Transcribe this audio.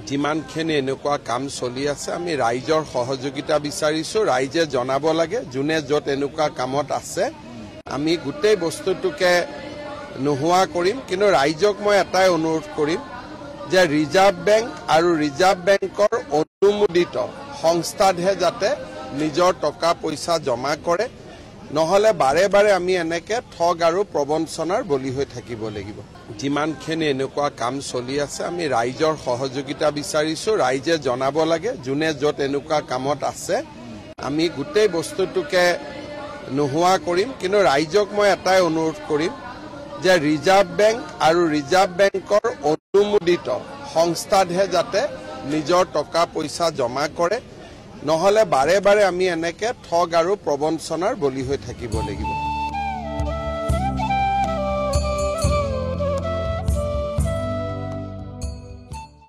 যিমানখিনি এনেকুৱা কাম চলি আছে আমি ৰাইজৰ সহযোগিতা বিচাৰিছো ৰাইজে জনাব লাগে যোনে যত এনেকুৱা কামত আছে আমি গোটেই বস্তুটোকে নোহোৱা কৰিম কিন্তু ৰাইজক মই এটাই অনুৰোধ কৰিম যে ৰিজাৰ্ভ বেংক আৰু ৰিজাৰ্ভ বেংকৰ অনুমোদিত সংস্থাতহে যাতে নিজৰ টকা পইচা জমা কৰে নহলে বাৰে বাৰে আমি এনেকে ঠগ আৰু প্ৰবঞ্চনাৰ বলি হৈ থাকিব লাগিব যিমানখিনি এনেকুৱা কাম চলি আছে আমি ৰাইজৰ সহযোগিতা বিচাৰিছো ৰাইজে জনাব লাগে যোনে যত এনেকুৱা কামত আছে আমি গোটেই বস্তুটোকে নোহোৱা কৰিম কিন্তু ৰাইজক মই এটাই অনুৰোধ কৰিম যে ৰিজাৰ্ভ বেংক আৰু ৰিজাৰ্ভ বেংকৰ অনুমোদিত সংস্থাতহে যাতে নিজৰ টকা পইচা জমা কৰে নহলে বাৰে বাৰে আমি এনেকে ঠগ আৰু প্ৰবঞ্চনাৰ বলি হৈ থাকিব লাগিব